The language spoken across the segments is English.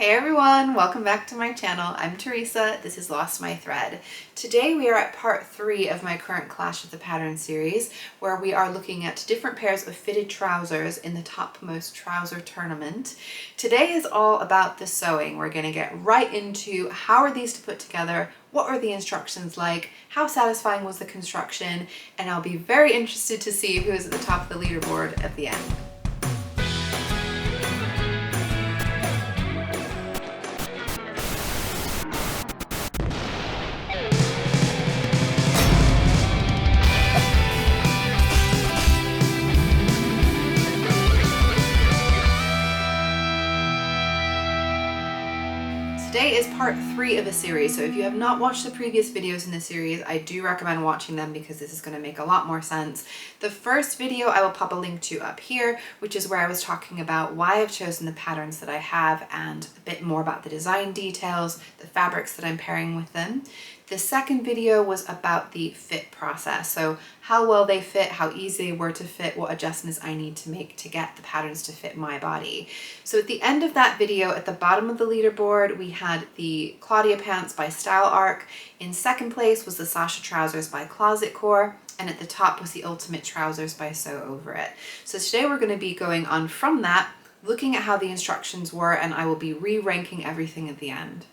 Hey everyone, welcome back to my channel. I'm Teresa, this is Lost My Thread. Today we are at part 3 of my current Clash of the Pattern series, where we are looking at different pairs of fitted trousers in the Topmost Trouser Tournament. Today is all about the sewing. We're going to get right into how are these to put together, what were the instructions like, how satisfying was the construction, and I'll be very interested to see who is at the top of the leaderboard at the end. Today is part 3 of a series, so if you have not watched the previous videos in the series, I do recommend watching them because this is going to make a lot more sense. The first video I will pop a link to up here, which is where I was talking about why I've chosen the patterns that I have and a bit more about the design details, the fabrics that I'm pairing with them. The second video was about the fit process, so how well they fit, how easy they were to fit, what adjustments I need to make to get the patterns to fit my body. So at the end of that video, at the bottom of the leaderboard, we had the Claudia Pants by Style Arc. In second place was the Sasha Trousers by Closet Core, and at the top was the Ultimate Trousers by Sew Over It. So today we're going to be going on from that, looking at how the instructions were, and I will be re-ranking everything at the end.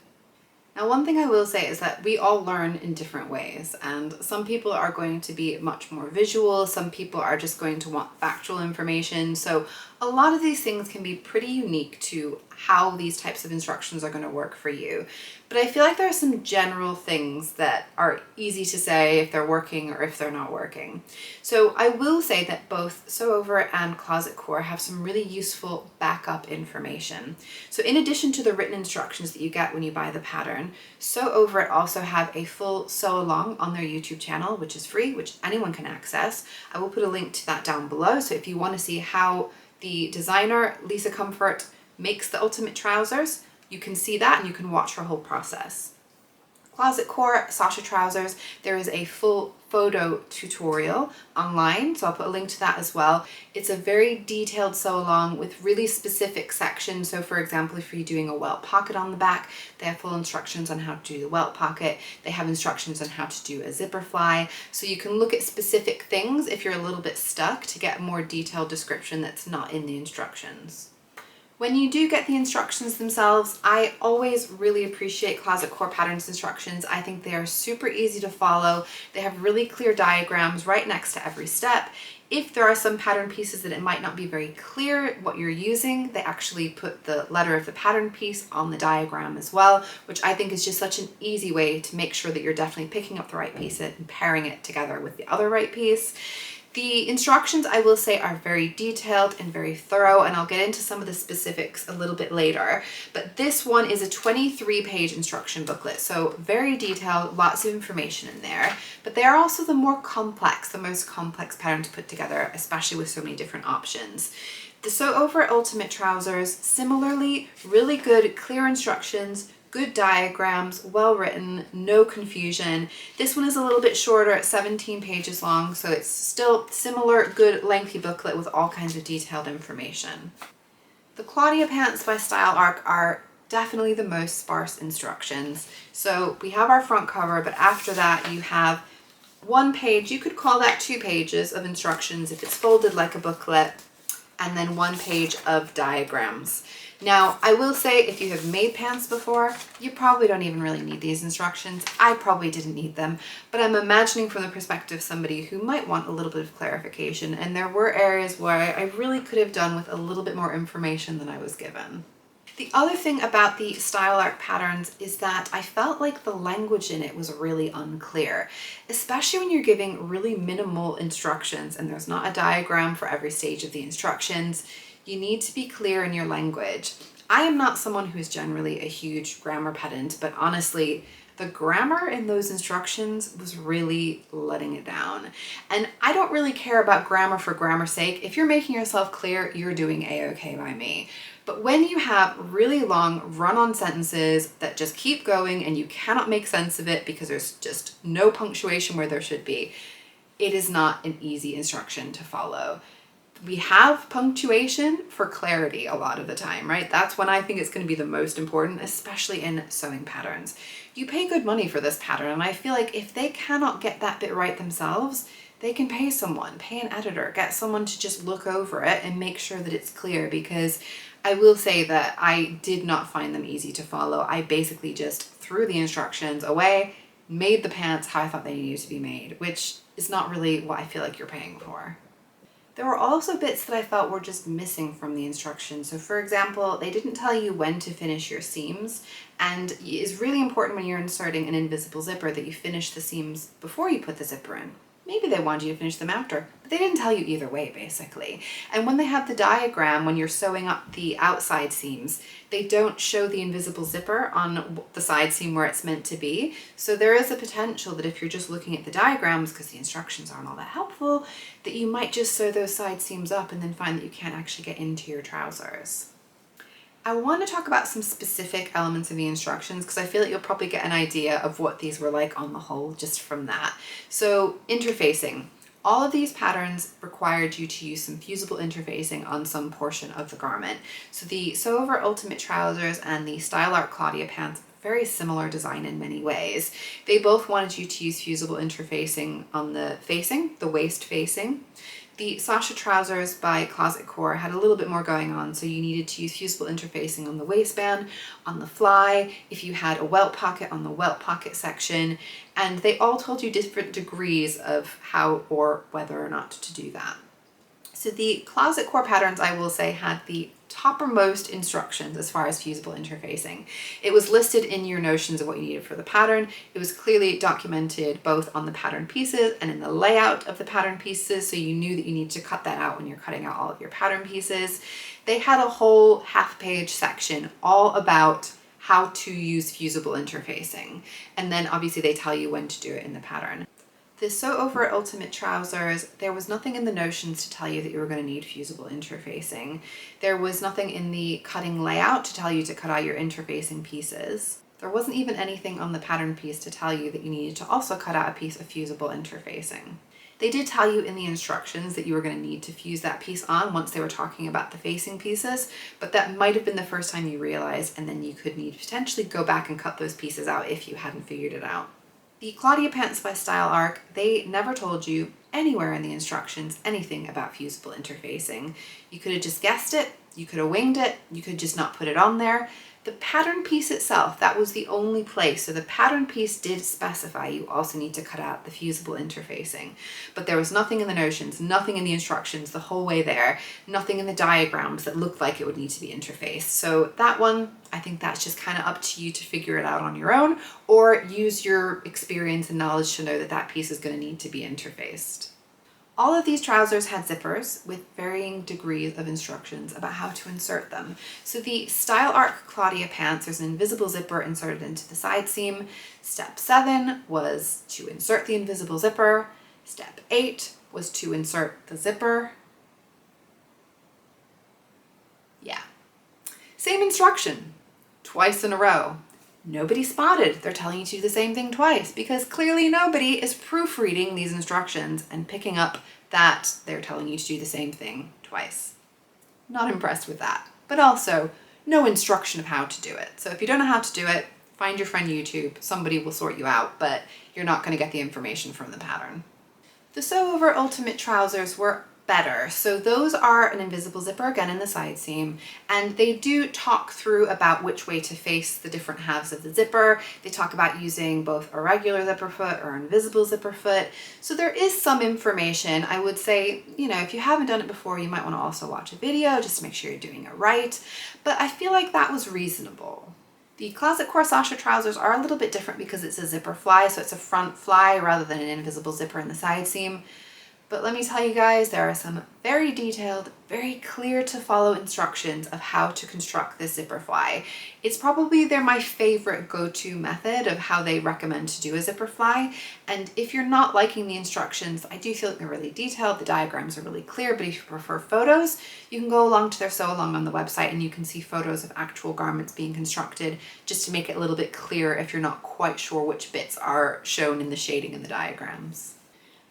Now, one thing I will say is that we all learn in different ways, and some people are going to be much more visual, some people are just going to want factual information, so a lot of these things can be pretty unique to how these types of instructions are going to work for you. But I feel like there are some general things that are easy to say if they're working or if they're not working. So I will say that both Sew Over It and Closet Core have some really useful backup information. So in addition to the written instructions that you get when you buy the pattern, Sew Over It also have a full sew along on their YouTube channel, which is free, which anyone can access. I will put a link to that down below, so if you want to see how the designer, Lisa Comfort, makes the Ultimate Trousers, you can see that and you can watch her whole process. Closet Core, Sasha Trousers, there is a full photo tutorial online, so I'll put a link to that as well. It's a very detailed sew along with really specific sections. So for example, if you're doing a welt pocket on the back, they have full instructions on how to do the welt pocket. They have instructions on how to do a zipper fly. So you can look at specific things if you're a little bit stuck to get a more detailed description that's not in the instructions. When you do get the instructions themselves, I always really appreciate Closet Core Patterns instructions. I think they are super easy to follow. They have really clear diagrams right next to every step. If there are some pattern pieces that it might not be very clear what you're using, they actually put the letter of the pattern piece on the diagram as well, which I think is just such an easy way to make sure that you're definitely picking up the right piece and pairing it together with the other right piece. The instructions, I will say, are very detailed and very thorough, and I'll get into some of the specifics a little bit later. But this one is a 23-page instruction booklet, so very detailed, lots of information in there. But they are also the more complex, the most complex pattern to put together, especially with so many different options. The Sew Over It Ultimate Trousers, similarly, really good, clear instructions, good diagrams, well written, no confusion. This one is a little bit shorter at 17 pages long, so it's still similar, good, lengthy booklet with all kinds of detailed information. The Claudia Pants by Style Arc are definitely the most sparse instructions. So we have our front cover, but after that you have one page, you could call that 2 pages of instructions if it's folded like a booklet, and then 1 page of diagrams. Now, I will say if you have made pants before, you probably don't even really need these instructions. I probably didn't need them, but I'm imagining from the perspective of somebody who might want a little bit of clarification, and there were areas where I really could have done with a little bit more information than I was given. The other thing about the Style Arc patterns is that I felt like the language in it was really unclear, especially when you're giving really minimal instructions and there's not a diagram for every stage of the instructions. You need to be clear in your language. I am not someone who's generally a huge grammar pedant, but honestly, the grammar in those instructions was really letting it down. And I don't really care about grammar for grammar's sake. If you're making yourself clear, you're doing a-okay by me. But when you have really long run-on sentences that just keep going and you cannot make sense of it because there's just no punctuation where there should be, it is not an easy instruction to follow. We have punctuation for clarity a lot of the time, right? That's when I think it's going to be the most important, especially in sewing patterns. You pay good money for this pattern, and I feel like if they cannot get that bit right themselves, they can pay someone, pay an editor, get someone to just look over it and make sure that it's clear, because I will say that I did not find them easy to follow. I basically just threw the instructions away, made the pants how I thought they needed to be made, which is not really what I feel like you're paying for. There were also bits that I felt were just missing from the instructions. So for example, they didn't tell you when to finish your seams, and it's really important when you're inserting an invisible zipper that you finish the seams before you put the zipper in. Maybe they wanted you to finish them after, but they didn't tell you either way, basically. And when they have the diagram, when you're sewing up the outside seams, they don't show the invisible zipper on the side seam where it's meant to be. So there is a potential that if you're just looking at the diagrams, because the instructions aren't all that helpful, that you might just sew those side seams up and then find that you can't actually get into your trousers. I want to talk about some specific elements of the instructions because I feel like you'll probably get an idea of what these were like on the whole just from that. So interfacing. All of these patterns required you to use some fusible interfacing on some portion of the garment. So the Sew Over Ultimate Trousers and the Style Art Claudia Pants, very similar design in many ways. They both wanted you to use fusible interfacing on the facing, the waist facing. The Sasha Trousers by Closet Core had a little bit more going on, so you needed to use fusible interfacing on the waistband, on the fly, if you had a welt pocket on the welt pocket section, and they all told you different degrees of how or whether or not to do that. So the Closet Core patterns, I will say, had the toppermost instructions as far as fusible interfacing. It was listed in your notions of what you needed for the pattern. It was clearly documented both on the pattern pieces and in the layout of the pattern pieces, so you knew that you need to cut that out when you're cutting out all of your pattern pieces. They had a whole half-page section all about how to use fusible interfacing, and then obviously they tell you when to do it in the pattern. The Sew Over Ultimate Trousers, there was nothing in the notions to tell you that you were going to need fusible interfacing. There was nothing in the cutting layout to tell you to cut out your interfacing pieces. There wasn't even anything on the pattern piece to tell you that you needed to also cut out a piece of fusible interfacing. They did tell you in the instructions that you were going to need to fuse that piece on once they were talking about the facing pieces, but that might have been the first time you realized, and then you could need to potentially go back and cut those pieces out if you hadn't figured it out. The Claudia Pants by Style Arc, they never told you anywhere in the instructions anything about fusible interfacing. You could have just guessed it, you could have winged it, you could just not put it on there. The pattern piece itself, that was the only place. So the pattern piece did specify you also need to cut out the fusible interfacing, but there was nothing in the notions, nothing in the instructions the whole way there, nothing in the diagrams that looked like it would need to be interfaced. So that one, I think that's just kind of up to you to figure it out on your own, or use your experience and knowledge to know that that piece is going to need to be interfaced. All of these trousers had zippers with varying degrees of instructions about how to insert them. So the Style Arc Claudia Pants, there's an invisible zipper inserted into the side seam. Step 7 was to insert the invisible zipper. Step 8 was to insert the zipper. Yeah. Same instruction, twice in a row. Nobody spotted they're telling you to do the same thing twice, because clearly nobody is proofreading these instructions and picking up that they're telling you to do the same thing twice. Not impressed with that. But also, no instruction of how to do it. So if you don't know how to do it, find your friend YouTube. Somebody will sort you out, but you're not going to get the information from the pattern. The Sew Over Ultimate Trousers were better. So those are an invisible zipper again in the side seam, and they do talk through about which way to face the different halves of the zipper. They talk about using both a regular zipper foot or invisible zipper foot. So there is some information. I would say, you know, if you haven't done it before, you might want to also watch a video just to make sure you're doing it right. But I feel like that was reasonable. The Closet Core Sasha Trousers are a little bit different because it's a zipper fly, so it's a front fly rather than an invisible zipper in the side seam. But let me tell you guys, there are some very detailed, very clear to follow instructions of how to construct this zipper fly. It's probably my favorite go-to method of how they recommend to do a zipper fly. And if you're not liking the instructions, I do feel like they're really detailed. The diagrams are really clear, but if you prefer photos, you can go along to their sew along on the website and you can see photos of actual garments being constructed just to make it a little bit clearer if you're not quite sure which bits are shown in the shading in the diagrams.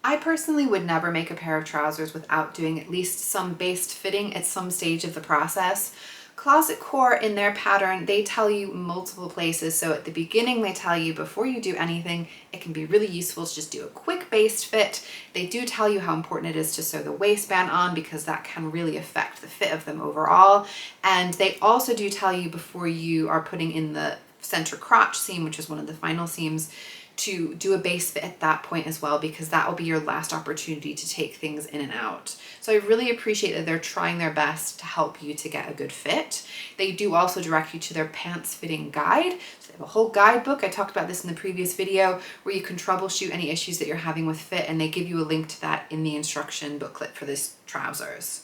I personally would never make a pair of trousers without doing at least some baste fitting at some stage of the process. Closet Core in their pattern, they tell you multiple places. So at the beginning, they tell you before you do anything, it can be really useful to just do a quick baste fit. They do tell you how important it is to sew the waistband on because that can really affect the fit of them overall. And they also do tell you before you are putting in the center crotch seam, which is one of the final seams, to do a base fit at that point as well, because that will be your last opportunity to take things in and out. So I really appreciate that they're trying their best to help you to get a good fit. They do also direct you to their pants fitting guide. So they have a whole guidebook. I talked about this in the previous video where you can troubleshoot any issues that you're having with fit, and they give you a link to that in the instruction booklet for this trousers.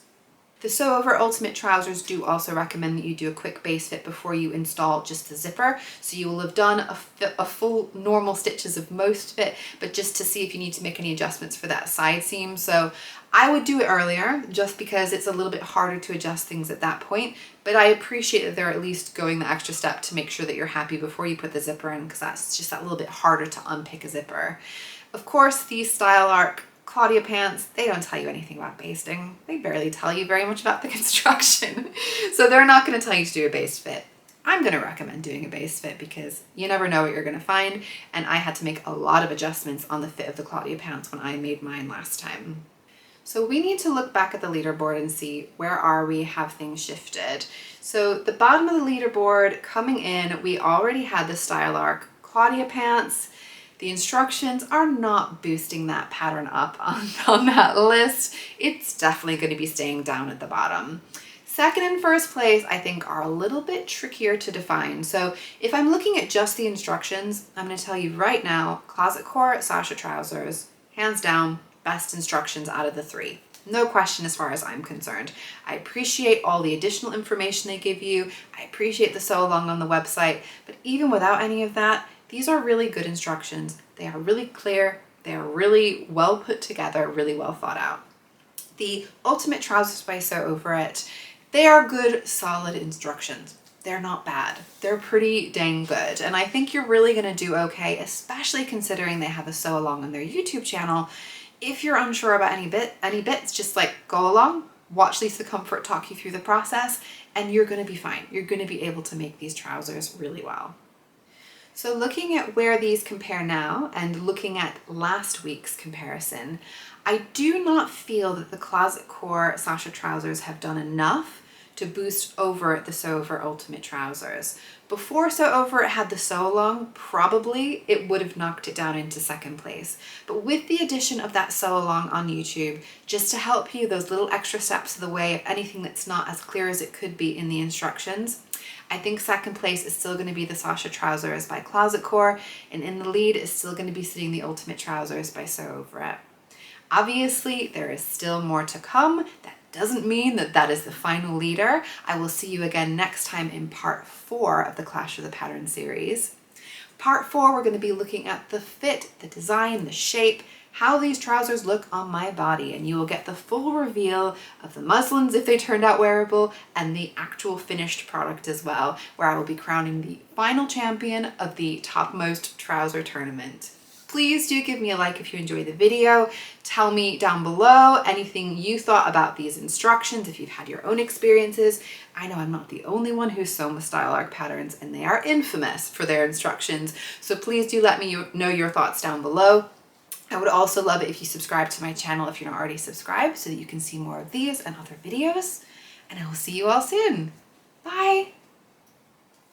The Sew Over Ultimate Trousers do also recommend that you do a quick base fit before you install just the zipper. So you will have done a full normal stitches of most fit, but just to see if you need to make any adjustments for that side seam. So I would do it earlier just because it's a little bit harder to adjust things at that point, but I appreciate that they're at least going the extra step to make sure that you're happy before you put the zipper in, because that's just that little bit harder to unpick a zipper. Of course, these Style Arc Claudia pants, they don't tell you anything about basting. They barely tell you very much about the construction. So they're not going to tell you to do a baste fit. I'm going to recommend doing a baste fit because you never know what you're going to find. And I had to make a lot of adjustments on the fit of the Claudia pants when I made mine last time. So we need to look back at the leaderboard and see where are we, have things shifted. So the bottom of the leaderboard coming in, we already had the Style Arc Claudia pants. The instructions are not boosting that pattern up on that list. It's definitely going to be staying down at the bottom. Second and first place, I think, are a little bit trickier to define. So if I'm looking at just the instructions, I'm going to tell you right now, Closet Core, Sasha Trousers, hands down, best instructions out of the three. No question as far as I'm concerned. I appreciate all the additional information they give you. I appreciate the sew along on the website, but even without any of that, these are really good instructions. They are really clear. They are really well put together, really well thought out. The Ultimate Trousers by Sew Over It, they are good, solid instructions. They're not bad. They're pretty dang good. And I think you're really gonna do okay, especially considering they have a sew along on their YouTube channel. If you're unsure about any bits, just like go along, watch Lisa Comfort talk you through the process, and you're gonna be fine. You're gonna be able to make these trousers really well. So looking at where these compare now and looking at last week's comparison, I do not feel that the Closet Core Sasha Trousers have done enough to boost over the Sew Over Ultimate Trousers. Before Sew Over it had the sew along, probably it would have knocked it down into second place. But with the addition of that sew along on YouTube, just to help you those little extra steps of the way of anything that's not as clear as it could be in the instructions, I think second place is still going to be the Sasha Trousers by Closet Core, and in the lead is still going to be sitting the Ultimate Trousers by Sew Over It. Obviously, there is still more to come. That doesn't mean that that is the final leader. I will see you again next time in part 4 of the Clash of the Pattern series. Part 4, we're going to be looking at the fit, the design, the shape, how these trousers look on my body, and you will get the full reveal of the muslins if they turned out wearable and the actual finished product as well, where I will be crowning the final champion of the Topmost Trouser Tournament. Please do give me a like if you enjoyed the video. Tell me down below anything you thought about these instructions, if you've had your own experiences. I know I'm not the only one who's sewn with Style Arc patterns, and they are infamous for their instructions. So please do let me know your thoughts down below. I would also love it if you subscribe to my channel if you're not already subscribed so that you can see more of these and other videos. And I will see you all soon. Bye!